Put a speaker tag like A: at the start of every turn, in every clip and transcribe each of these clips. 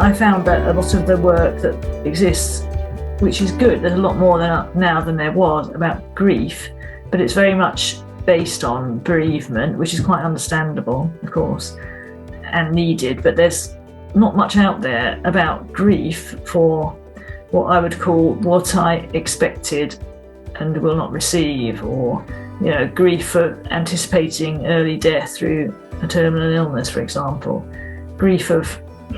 A: I found that a lot of the work that exists, which is good, there's a lot more now than there was about grief, but it's very much based on bereavement, which is quite understandable, of course, and needed, but there's not much out there about grief for what I would call what I expected and will not receive, or grief for anticipating early death through a terminal illness, for example. Grief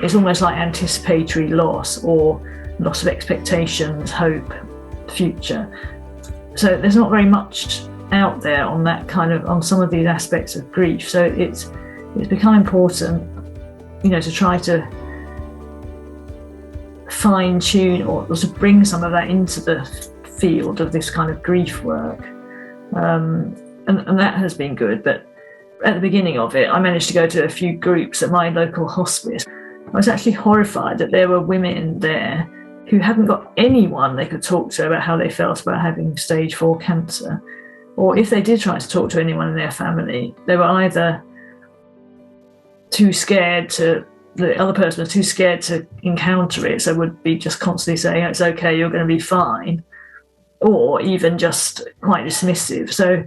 A: it's almost like anticipatory loss or loss of expectations, hope, future. So there's not very much out there on that on some of these aspects of grief. So it's become important, to try to fine tune or to bring some of that into the field of this kind of grief work. And that has been good. But at the beginning of it, I managed to go to a few groups at my local hospice. I was actually horrified that there were women there who hadn't got anyone they could talk to about how they felt about having stage 4 cancer. Or if they did try to talk to anyone in their family, they were either too scared the other person was too scared to encounter it, so would be just constantly saying, it's okay, you're going to be fine, or even just quite dismissive. So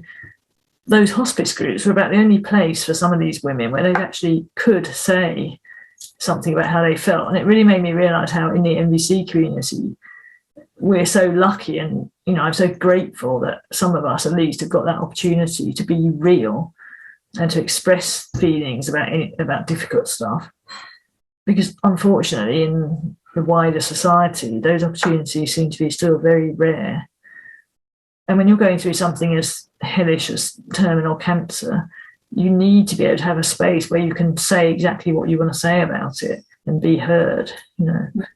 A: those hospice groups were about the only place for some of these women where they actually could say something about how they felt. And it really made me realise how in the NVC community, we're so lucky, and I'm so grateful that some of us at least have got that opportunity to be real and to express feelings about difficult stuff. Because unfortunately, in the wider society, those opportunities seem to be still very rare. And when you're going through something as hellish as terminal cancer, you need to be able to have a space where you can say exactly what you want to say about it and be heard,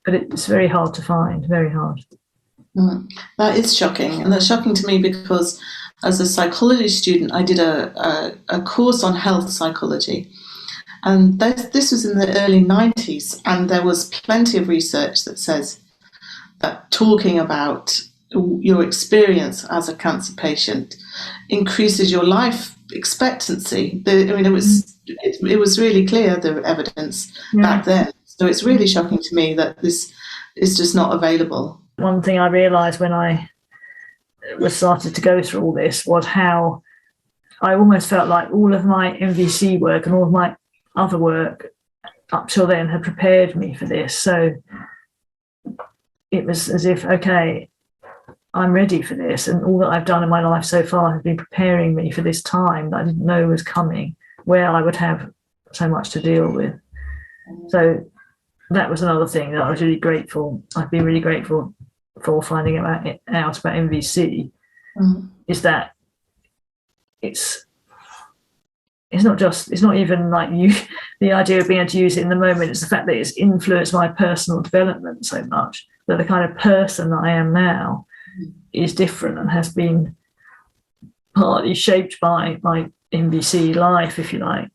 A: But it's very hard to find, very hard.
B: That is shocking. And that's shocking to me because as a psychology student, I did a course on health psychology. And this was in the early 90s, and there was plenty of research that says that talking about your experience as a cancer patient increases your life expectancy. It was really clear, the evidence back then. So it's really shocking to me that this is just not available.
A: One thing I realised when I was started to go through all this was how I almost felt like all of my NVC work and all of my other work up till then had prepared me for this. So it was as if, okay, I'm ready for this, and all that I've done in my life so far has been preparing me for this time that I didn't know was coming, where I would have so much to deal with. So that was another thing that I was really grateful. I've been really grateful for finding out about NVC, is that it's not even like the idea of being able to use it in the moment. It's the fact that it's influenced my personal development so much that the kind of person that I am now is different and has been partly shaped by my NVC life, if you like,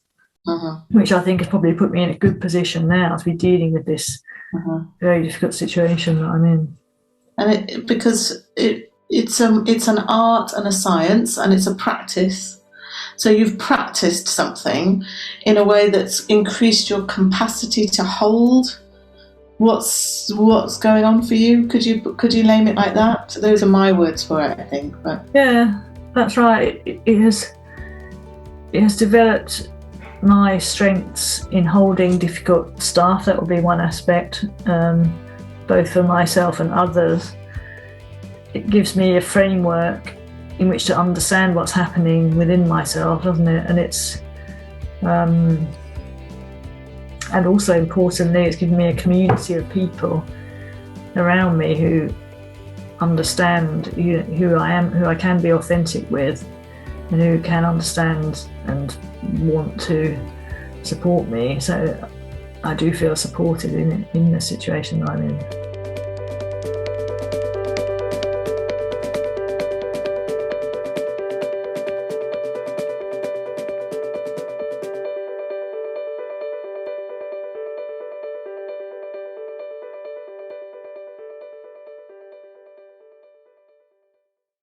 A: which I think has probably put me in a good position now to be dealing with this very difficult situation that I'm in.
B: And because it's an art and a science, and it's a practice. So you've practiced something in a way that's increased your capacity to hold what's going on for you. Could you name it like that? Those are my words for it, I think. But
A: yeah, that's right. It has developed my strengths in holding difficult stuff. That would be one aspect, both for myself and others. It gives me a framework in which to understand what's happening within myself, doesn't it? And it's and also importantly, it's given me a community of people around me who understand who I am, who I can be authentic with, and who can understand and want to support me. So I do feel supported in the situation that I'm in.